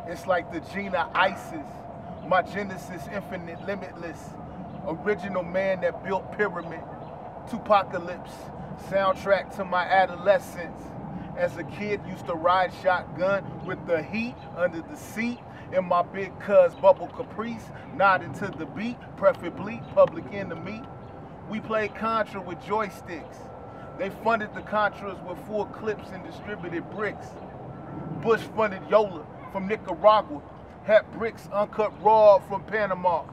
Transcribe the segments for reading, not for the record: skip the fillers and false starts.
It's like the Gina Isis, my Genesis infinite, limitless. Original man that built pyramid. Tupacalypse, soundtrack to my adolescence. As a kid, used to ride shotgun with the heat under the seat. In my big cuz bubble caprice, nodding to the beat, preferably Public Enemy. We played Contra with joysticks. They funded the Contras with full clips and distributed bricks. Bush funded Yola from Nicaragua. Had bricks uncut raw from Panama.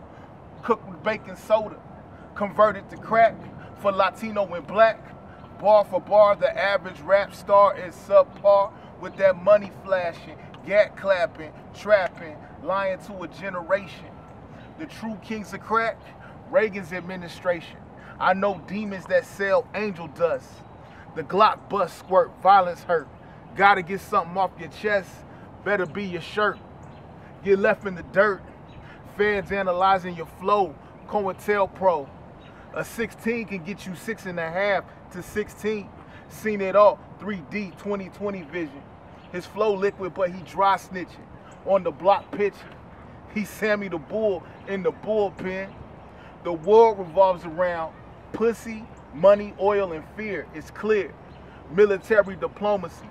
Cooked with baking soda. Converted to crack for Latino and black. Bar for bar, the average rap star is subpar. With that money flashing, gat clapping, trapping, lying to a generation. The true kings of crack, Reagan's administration. I know demons that sell angel dust. The Glock bust squirt, violence hurt. Gotta get something off your chest, better be your shirt. Get left in the dirt. Feds analyzing your flow, COINTELPRO. A 16 can get you 6.5 to 16. Seen it all, 3D 20/20 vision. His flow liquid, but he dry snitching. On the block pitching. He Sammy the Bull in the bullpen. The world revolves around pussy, money, oil, and fear. It's clear. Military diplomacy,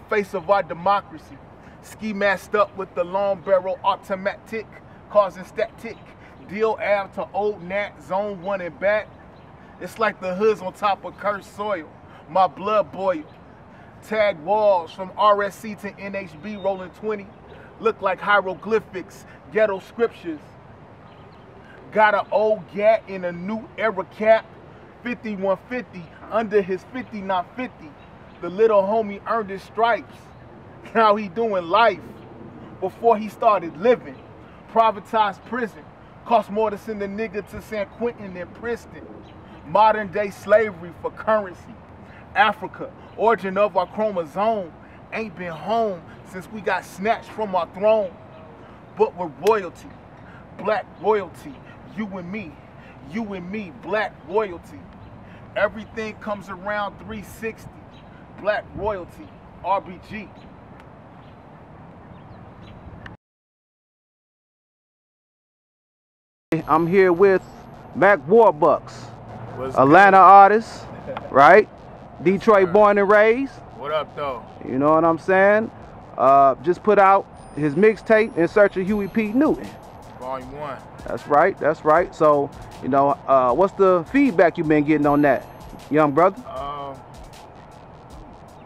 face of our democracy. Ski masked up with the long barrel automatic, causing static. Deal Ave to Old Nat, zone 1 and back. It's like the hoods on top of cursed soil. My blood boiled. Tag walls from RSC to NHB rolling 20. Look like hieroglyphics, ghetto scriptures. Got an old gat in a new era cap. 5150 under his 50, not 50. The little homie earned his stripes. Now he doing life. Before he started living. Privatized prison. Cost more to send a nigga to San Quentin than Princeton. Modern day slavery for currency. Africa, origin of our chromosome. Ain't been home since we got snatched from our throne. But we're royalty. Black royalty. You and me, black royalty. Everything comes around 360. Black royalty, RBG. I'm here with Mack Warbuckz, Atlanta artist, right? Detroit born and raised. What up, though? You know what I'm saying? Just put out his mixtape, In Search of Huey P. Newton. Volume 1. That's right, that's right. So, you know, what's the feedback you've been getting on that, young brother?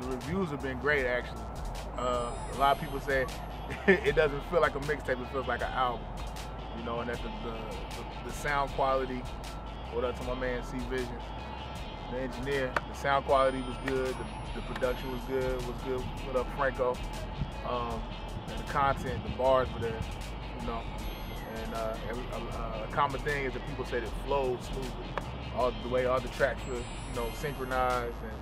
The reviews have been great, actually. A lot of people say it doesn't feel like a mixtape, it feels like an album. You know, and that the sound quality, what up to my man C Vision, the engineer, the sound quality was good, the production was good, what up Franco, and the content, the bars were there, you know. And a common thing is that people say that it flows smoothly. The way all the tracks were, you know, synchronized, and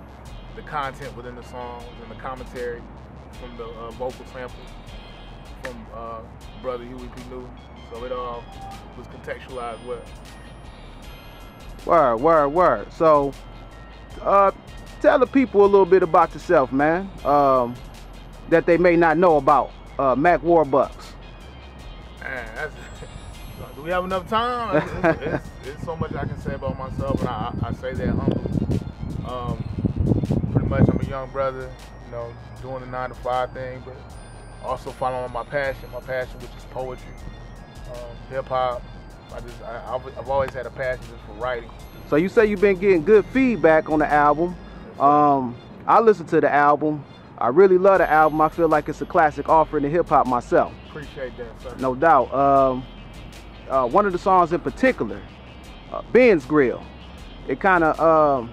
the content within the songs, and the commentary from the vocal samples from brother Huey P. Newton. So it all was contextualized well. Word. So, tell the people a little bit about yourself, man, that they may not know about Mack Warbuckz. Man, do we have enough time? It's so much I can say about myself, and I say that humbly. Pretty much, I'm a young brother, you know, doing the 9-to-5 thing, but also following my passion, which is poetry, hip hop. I've always had a passion just for writing. So you say you've been getting good feedback on the album. I listened to the album. I really love the album. I feel like it's a classic offering to hip hop myself. Appreciate that, sir. No doubt. One of the songs in particular, Benz Grills, it kind of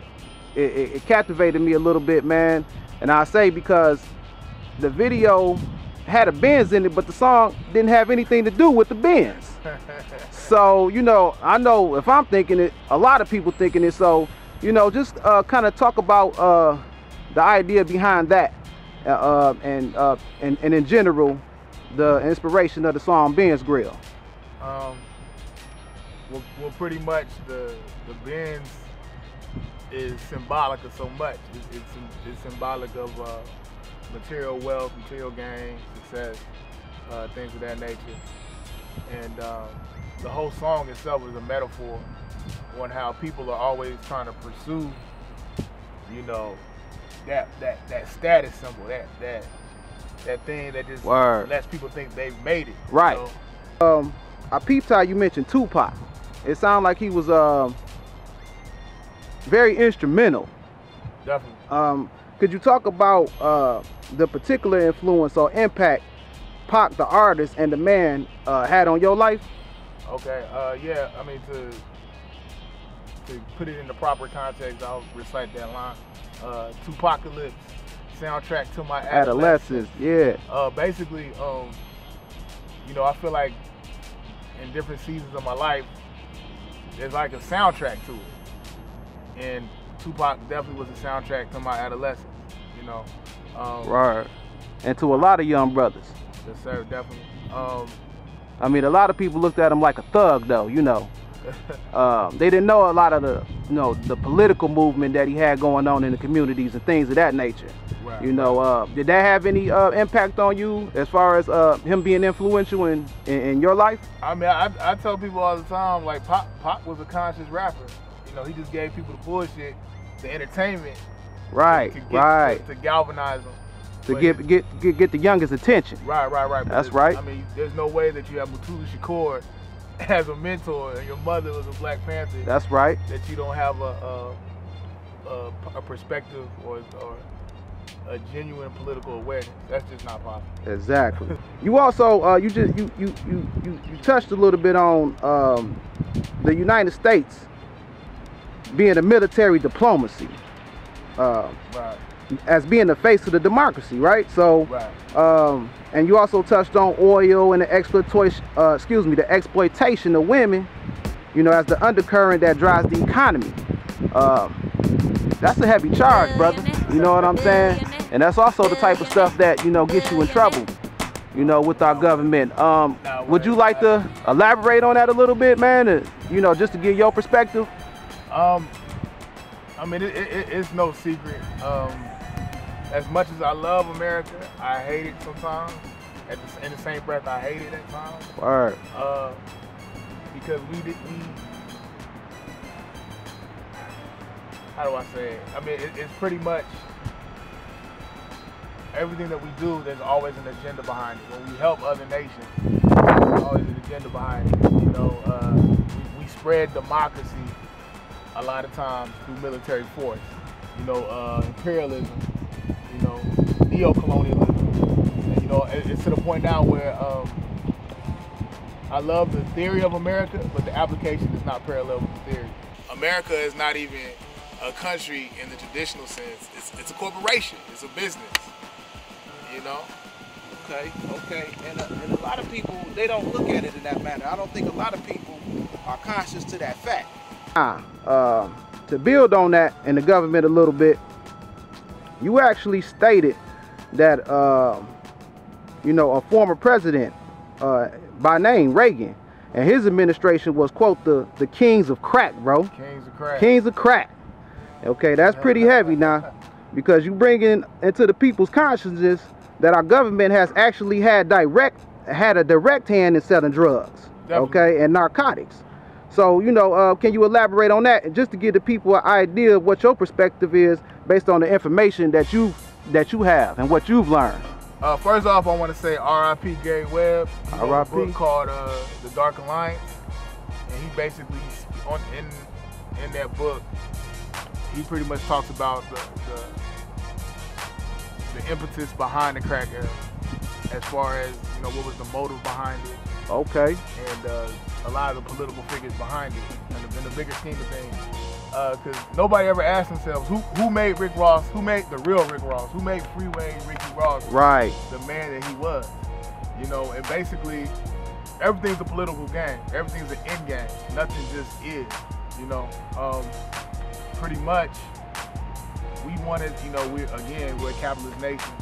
it captivated me a little bit, man. And I say because the video had a Benz in it, but the song didn't have anything to do with the Benz. So, you know, I know if I'm thinking it, a lot of people thinking it. So, you know, just kind of talk about the idea behind that, and in general, the inspiration of the song Benz Grills. Well, pretty much the Benz is symbolic of so much. It's symbolic of material wealth, material gain, success. things of that nature. And the whole song itself is a metaphor on how people are always trying to pursue, you know, that status symbol, that thing that just lets people think they've made it. Right. You know? I peeped how you mentioned Tupac. It sounded like he was very instrumental. Definitely. Could you talk about the particular influence or impact Pac, the artist, and the man had on your life? Okay. Yeah. I mean, to put it in the proper context, I'll recite that line. Tupacalypse, soundtrack to my adolescence. Yeah. Basically, you know, I feel like in different seasons of my life, there's like a soundtrack to it. And Tupac definitely was a soundtrack to my adolescence, you know. Right. And to a lot of young brothers. Yes, sir, definitely. I mean, a lot of people looked at him like a thug, though, you know. They didn't know a lot of the, you know, the political movement that he had going on in the communities and things of that nature. Right. You know, did that have any impact on you as far as him being influential in your life? I mean, I tell people all the time, like, Pac was a conscious rapper. You know, he just gave people the bullshit, the entertainment. Right, to galvanize them. To get the youngest attention. Right. That's right. I mean, there's no way that you have Mutulu Shakur as a mentor and your mother was a Black Panther. That's right. That you don't have a perspective or a genuine political awareness. That's just not possible. Exactly. You also you touched a little bit on the United States being a military diplomacy. Right. As being the face of the democracy, right? So, right. And you also touched on oil and the exploitation, the exploitation of women, you know, as the undercurrent that drives the economy. That's a heavy charge, brother. You know what I'm saying? And that's also the type of stuff that, you know, gets you in trouble, you know, with our government. Would you like to elaborate on that a little bit, man? You know, just to give your perspective. I mean, it's no secret. As much as I love America, I hate it sometimes. In the same breath, I hate it at times. Word. Because how do I say it? I mean, it's pretty much everything that we do, there's always an agenda behind it. When we help other nations, there's always an agenda behind it. You know, we spread democracy a lot of times through military force. You know, imperialism, you know, neo-colonialism. And, you know, it's to the point now where I love the theory of America, but the application is not parallel with the theory. America is not even a country in the traditional sense. It's a corporation. It's a business. You know? Okay. And a lot of people, they don't look at it in that manner. I don't think a lot of people are conscious to that fact. To build on that and the government a little bit, you actually stated that, you know, a former president by name Reagan and his administration was, quote, the kings of crack, bro. Kings of crack. Kings of crack. Okay, that's pretty heavy now, because you bring into the people's consciousness that our government has actually had a direct hand in selling drugs. Definitely. Okay, and narcotics. So, you know, can you elaborate on that, and just to give the people an idea of what your perspective is based on the information that you have and what you've learned? First off, I want to say R.I.P. Gary Webb. R.I.P. A book called The Dark Alliance, and he basically in that book, he pretty much talks about the impetus behind the crack era, as far as, you know, what was the motive behind it. Okay. And a lot of the political figures behind it, and in the bigger scheme of things. Because nobody ever asked themselves, who made Rick Ross, who made the real Rick Ross, who made Freeway Ricky Ross right, the man that he was. You know, and basically, everything's a political game. Everything's an end game. Nothing just is, you know. Pretty much, we wanted, you know, we're a capitalist nation,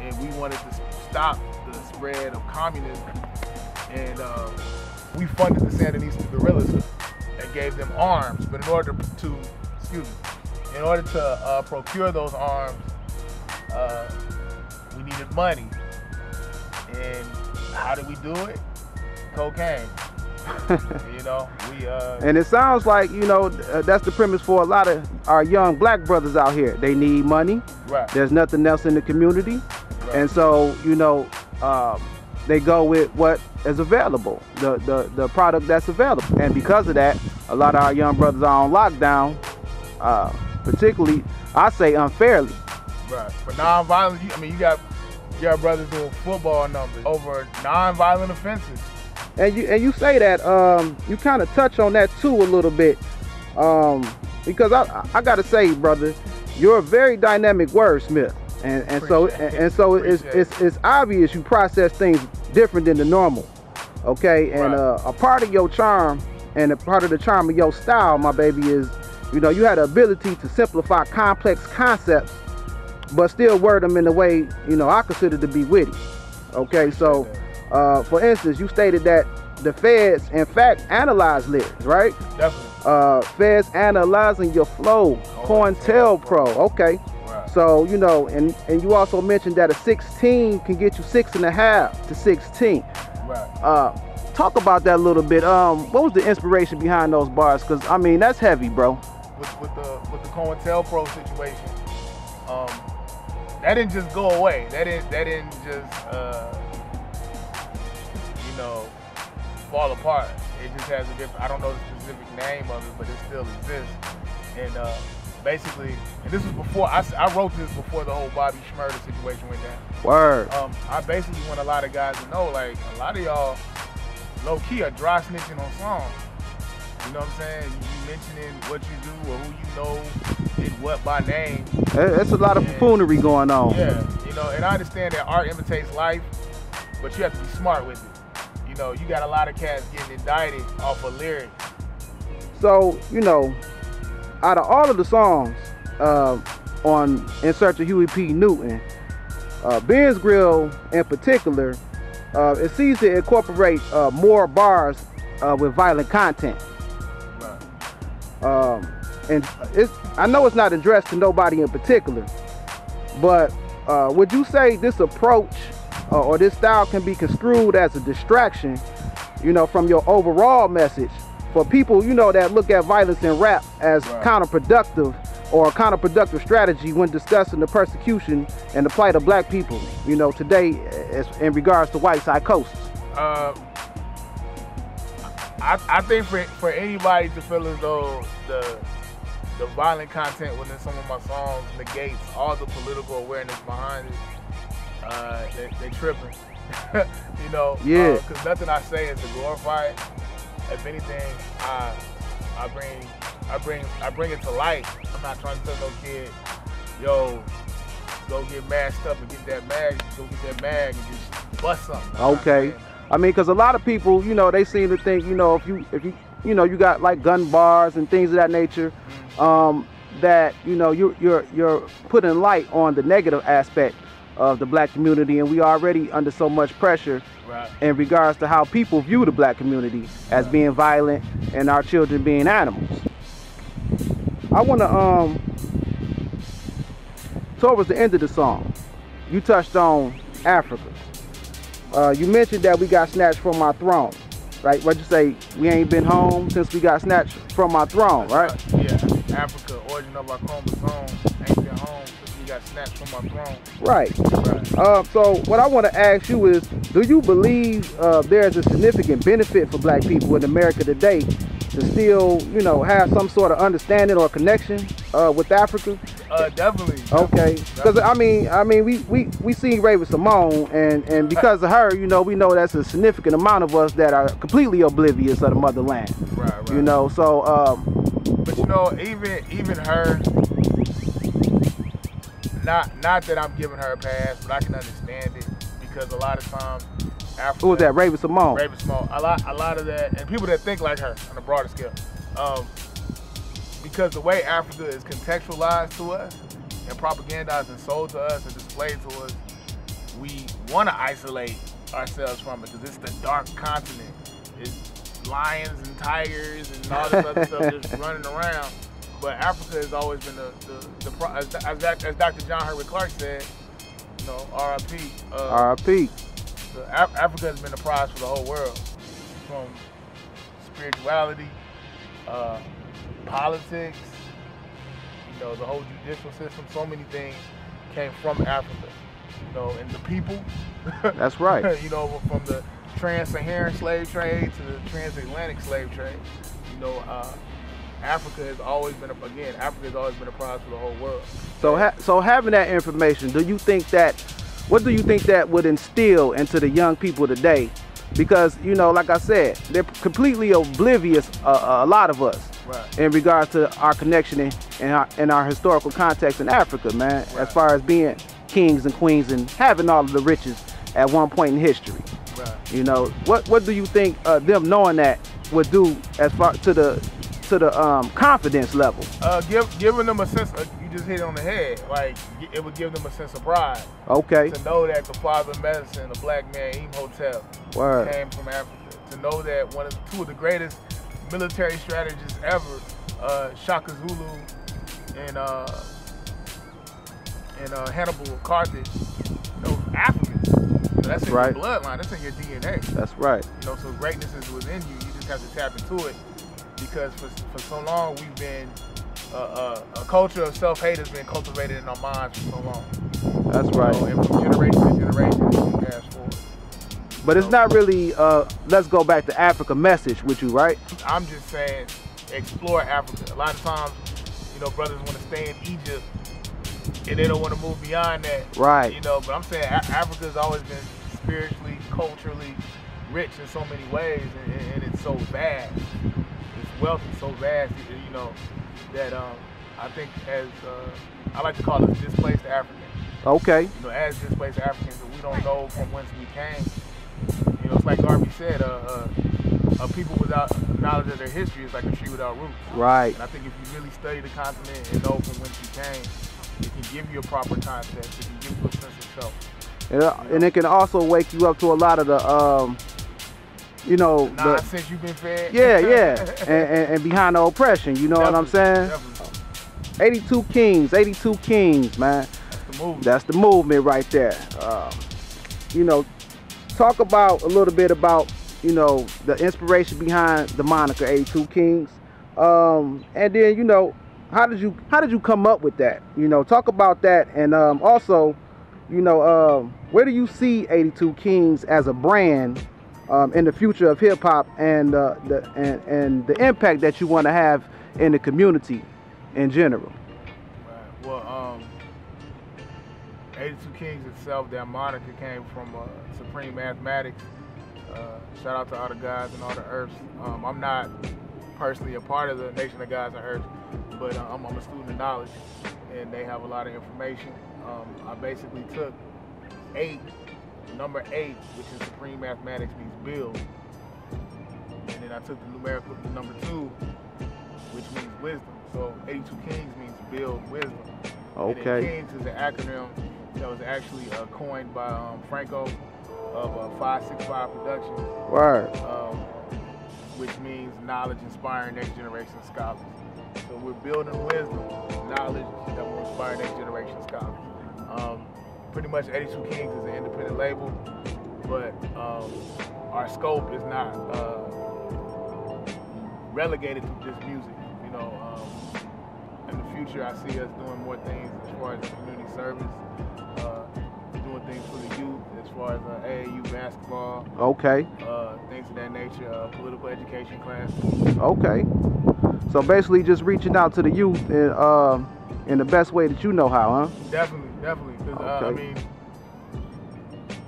and we wanted to stop the spread of communism, and we funded the Sandinista guerrillas and gave them arms. But in order to procure those arms, we needed money, and How did we do it? Cocaine. You know, and it sounds like, you know, that's the premise for a lot of our young black brothers out here. They need money. Right. There's nothing else in the community. Right. And so, you know, they go with what is available, the product that's available. And because of that, a lot of our young brothers are on lockdown, particularly, I say unfairly. Right. For non-violent, I mean, you got brothers doing football numbers over non-violent offenses. And you say that, you kind of touch on that too a little bit, because I gotta say, brother, you're a very dynamic wordsmith, and so it's obvious you process things different than the normal, okay? And right. A part of your charm and a part of the charm of your style, my baby, is, you know, you had the ability to simplify complex concepts, but still word them in a way, you know, I consider to be witty, okay? So. For instance, you stated that the feds, in fact, analyze lyrics, right? Definitely. Feds analyzing your flow, COINTELPRO, okay. Right. So, you know, and you also mentioned that a 16 can get you 6.5 to 16. Right. Talk about that a little bit. What was the inspiration behind those bars? Because, I mean, that's heavy, bro. With the COINTELPRO situation, that didn't just go away. That didn't just you know, fall apart. It just has a different, I don't know the specific name of it, but it still exists. And basically, and this was before, I wrote this before the whole Bobby Schmurda situation went down. Word. I basically want a lot of guys to know, like, a lot of y'all low-key are dry snitching on songs. You know what I'm saying? You mentioning what you do or who you know, did what by name. That's a lot of buffoonery going on. Yeah, you know, and I understand that art imitates life, but you have to be smart with it. You know, you got a lot of cats getting indicted off of lyrics. So, you know, out of all of the songs on In Search of Huey P. Newton, Benz Grill in particular, it seems to incorporate more bars with violent content. Right. And I know it's not addressed to nobody in particular, but would you say this approach or this style can be construed as a distraction, you know, from your overall message for people, you know, that look at violence in rap as right. counterproductive or a counterproductive strategy when discussing the persecution and the plight of black people, you know, today in regards to white psychosis? I think for anybody to feel as though the violent content within some of my songs negates all the political awareness behind it, they tripping. You know, yeah. Because nothing I say is to glorify it. If anything, I bring it to light. I'm not trying to tell no kid, yo, go get masked up and get that mag, go get that mag and just bust something. Okay. I mean, because a lot of people, you know, they seem to think, you know, if you know, you got like gun bars and things of that nature, that, you know, you're putting light on the negative aspect of the black community, and we already under so much pressure right. in regards to how people view the black community as being violent and our children being animals. I want to, towards the end of the song, you touched on Africa. You mentioned that we got snatched from our throne, right? What'd you say? We ain't been home since we got snatched from our throne, right? Yeah, Africa, origin of our chromosomes, ain't been home since we got snatched from our throne. Right. Right. So what I want to ask you is, do you believe there's a significant benefit for black people in America today to still, you know, have some sort of understanding or connection with Africa? Definitely. Okay, because I mean, we seen Raven Simone, and because of her, you know, we know that's a significant amount of us that are completely oblivious of the motherland. Right. You know, so. But you know, even her, not that I'm giving her a pass, but I can understand it because a lot of times. Africa, who was that? Raven Simone. Raven Simone. A lot of that, and people that think like her on a broader scale. Because the way Africa is contextualized to us and propagandized and sold to us and displayed to us, we want to isolate ourselves from it because it's the dark continent. It's lions and tigers and all this other stuff just running around. But Africa has always been as Dr. John Herbert Clark said, you know, R.I.P. R.I.P. Africa has been a prize for the whole world, from spirituality, politics, you know, the whole judicial system. So many things came from Africa, you know, and the people. That's right. You know, from the trans-Saharan slave trade to the transatlantic slave trade. You know, Africa has always been a prize for the whole world. So having that information, what do you think that would instill into the young people today? Because, you know, like I said, they're completely oblivious, a lot of us, right, in regards to our connection in our historical context in Africa, man, right, as far as being kings and queens and having all of the riches at one point in history. Right. You know, what do you think them knowing that would do as far to the confidence level? Giving them a sense of, you just hit it on the head, like it would give them a sense of pride. Okay. To know that the father of medicine, a black man, Imhotep, word, came from Africa. To know that two of the greatest military strategists ever, Shaka Zulu and Hannibal of Carthage, you know, Africans. You know, that's in right, your bloodline. That's in your DNA. That's right. You know, so greatness is within you. You just have to tap into it, because for so long we've been a culture of self-hate has been cultivated in our minds for so long. That's right. You know, and from generation to generation, it's passed forward. But it's not really let's go back to Africa message with you, right? I'm just saying, explore Africa. A lot of times, you know, brothers want to stay in Egypt and they don't want to move beyond that. Right. You know, but I'm saying Africa's always been spiritually, culturally rich in so many ways, and it's so vast. Its wealth is so vast, you know, that I think as I like to call us displaced Africans. Okay. You know, as displaced Africans, we don't know from whence we came. You know, it's like Garvey said, a people without knowledge of their history is like a tree without roots. Right. And I think if you really study the continent and know from whence you came, it can give you a proper context. It can give you a sense of self. And it can also wake you up to a lot of the, you know, the nonsense you've been fed. Yeah, yeah, and behind the oppression. You know what I'm saying? Definitely. 82 kings, man. That's the movement. That's the movement right there. You know, talk about a little bit about, you know, the inspiration behind the moniker 82 Kings, and then, you know, how did you come up with that? You know, talk about that, and also, you know, where do you see 82 Kings as a brand in the future of hip hop, and the impact that you want to have in the community in general? Right. Well, 82 Kings itself, that moniker came from Supreme Mathematics. Shout out to all the guys and all the Earths. I'm not personally a part of the Nation of Gods and Earths, but I'm a student of knowledge, and they have a lot of information. I basically took number 8, which is Supreme Mathematics, means build, and then I took the numerical number 2, which means wisdom. So 82 Kings means build wisdom. Okay. And Kings is an acronym that was actually coined by Franco of 565 Productions. Word. Which means knowledge inspiring next generation scholars. So we're building wisdom, knowledge that will inspire next generation scholars. Pretty much 82 Kings is an independent label, but our scope is not relegated to just music. You know, in the future, I see us doing more things as far as community service, doing things for the youth, as far as AAU basketball. Okay. Things of that nature, political education classes. Okay. So basically, just reaching out to the youth in the best way that you know how, huh? Definitely. Because I mean,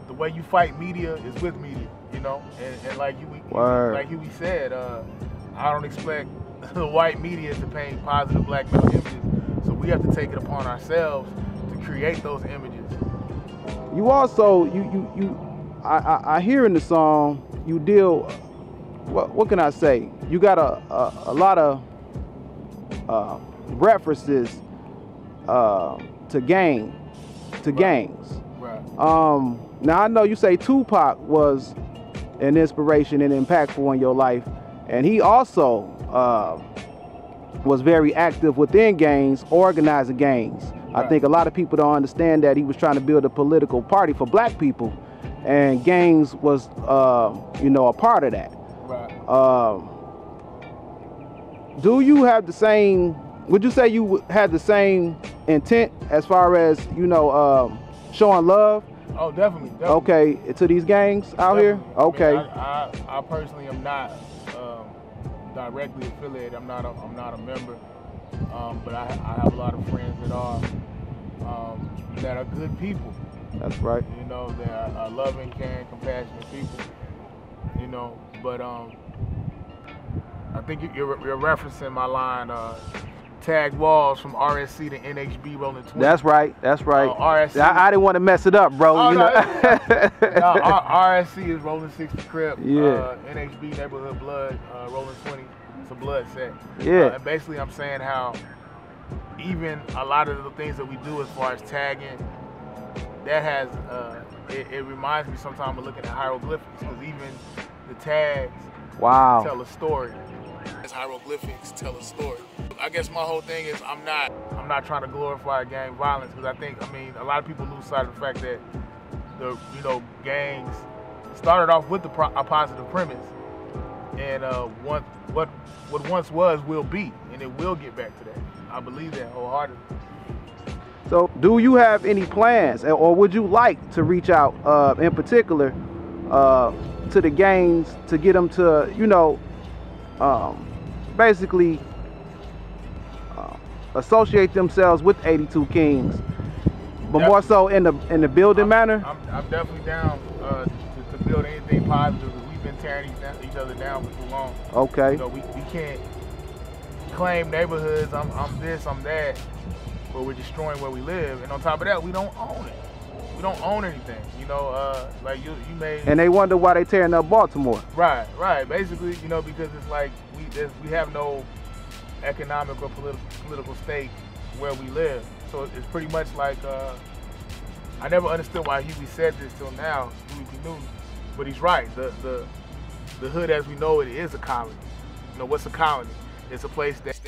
the way you fight media is with media, you know, and like Huey said, I don't expect the white media to paint positive black male images, so we have to take it upon ourselves to create those images. You also, I hear in the song you deal. What can I say? You got a lot of references to gangs. Right. Now I know you say Tupac was an inspiration and impactful in your life, and he also was very active within gangs, organizing gangs. Right. I think a lot of people don't understand that he was trying to build a political party for black people, and gangs was, you know, a part of that. Right. Do you have the same, would you say you had the same intent as far as, you know, showing love? Oh, definitely. Okay, to these gangs out here? Okay. I personally am not directly affiliated. I'm not a member, but I have a lot of friends that are good people. That's right. You know, they are loving, caring, compassionate people. You know, but I think you're referencing my line, tag walls from RSC to NHB rolling 20. That's right. RSC. I didn't want to mess it up, bro. Oh, you know? RSC is rolling 60 Crip. Yeah. NHB neighborhood blood, rolling 20. It's a blood set. Yeah. And basically, I'm saying how even a lot of the things that we do as far as tagging, that has it reminds me sometimes of looking at hieroglyphics, because even the tags tell a story. As hieroglyphics tell a story. I guess my whole thing is I'm not trying to glorify gang violence, because I mean a lot of people lose sight of the fact that the gangs started off with a positive premise, and what once was will be, and it will get back to that. I believe that wholeheartedly. So, do you have any plans, or would you like to reach out, in particular, to the gangs to get them to, you know, basically associate themselves with 82 Kings, but more so in the building manner? I'm definitely down to build anything positive, because we've been tearing each other down for too long. Okay. You know, we can't claim neighborhoods. I'm this, I'm that, but we're destroying where we live, and on top of that, we don't own it. We don't own anything. You know, like you made. And they wonder why they tearing up Baltimore. Right. Basically, you know, because it's like we have no economic or political stake where we live. So it's pretty much like I never understood why Huey said this till now, Huey P. Newton, but he's right. The hood as we know it is a colony. You know, what's a colony? It's a place that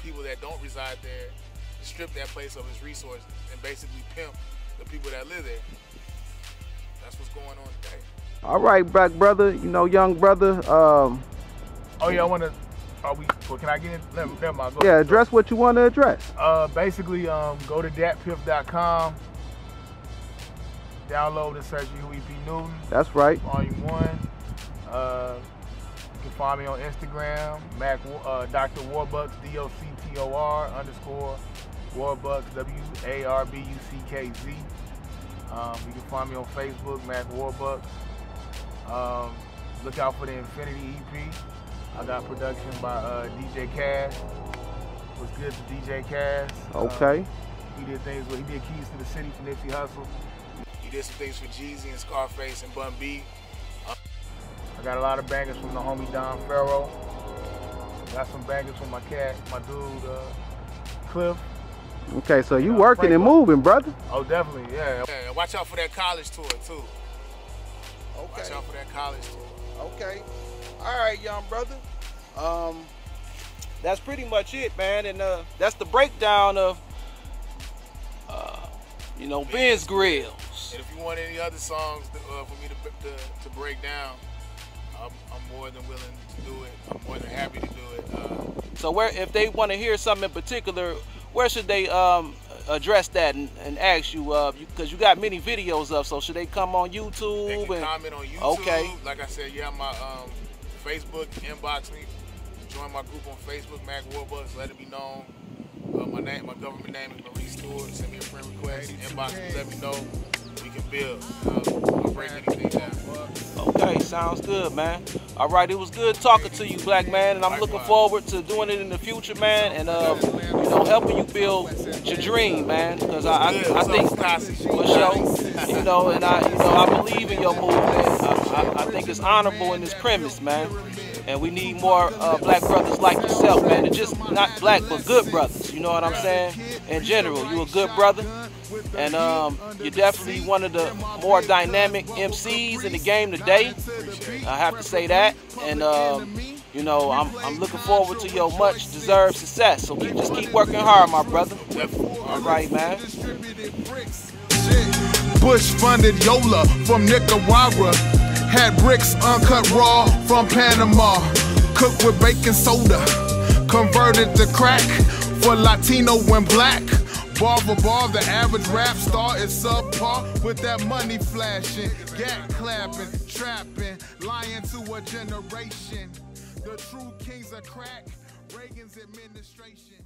people that don't reside there strip that place of its resources and basically pimp the people that live there. That's what's going on today. All right, black brother, you know, young brother. Oh yeah, can I get in? Never mind. Yeah, address what you want to address. Basically, go to datpiff.com, download and search Huey P. Newton. That's right. Volume 1. You can find me on Instagram, Dr. Warbuckz, DOCTOR_ Warbuckz, WARBUCKZ. You can find me on Facebook, Mack Warbuckz. Look out for the Infinity EP. I got production by DJ Cass. What's good to DJ Cass? Okay. He did Keys to the City for Nipsey Hussle. He did some things for Jeezy and Scarface and Bun B. I got a lot of bangers from the homie Don Farrow. Got some bangers from my dude Cliff. Okay, so you working and moving, brother. Oh, definitely, yeah. Watch out for that college tour, too. Okay. Watch out for that college tour. Okay. All right, young brother. That's pretty much it, man. And that's the breakdown of, you know, Benz Grills. And if you want any other songs for me to break down, I'm more than willing to do it. I'm more than happy to do it. So if they want to hear something in particular, where should they address that and ask you? Because you got many videos up, so should they come on YouTube? They can comment on YouTube. Okay. Like I said, you have my Facebook, inbox me. Join my group on Facebook, Mack Warbuckz. Let it be known. My government name is Maurice Stewart. Send me a friend request. Inbox me, let me know. We can build. I'll break anything down. Okay, sounds good, man. All right, it was good talking to you, black man, and I'm looking forward to doing it in the future, man, and you know, helping you build your dream, man. Because I think for sure, you know, and I believe in your movement. I think it's honorable in this premise, man. And we need more black brothers like yourself, man. And just not black, but good brothers. You know what I'm saying? In general, you a good brother. And you're definitely one of the more dynamic MCs in the game today. I have to say that. And you know, I'm looking forward to your much deserved success. So just keep working hard, my brother. All right, man. Bush-funded Yola from Nicaragua. Had bricks uncut raw from Panama. Cooked with baking soda. Converted to crack for Latino and black. Bar for bar, the average rap star is subpar. With that money flashing, gat clapping, trapping, lying to a generation. The true kings of crack, Reagan's administration.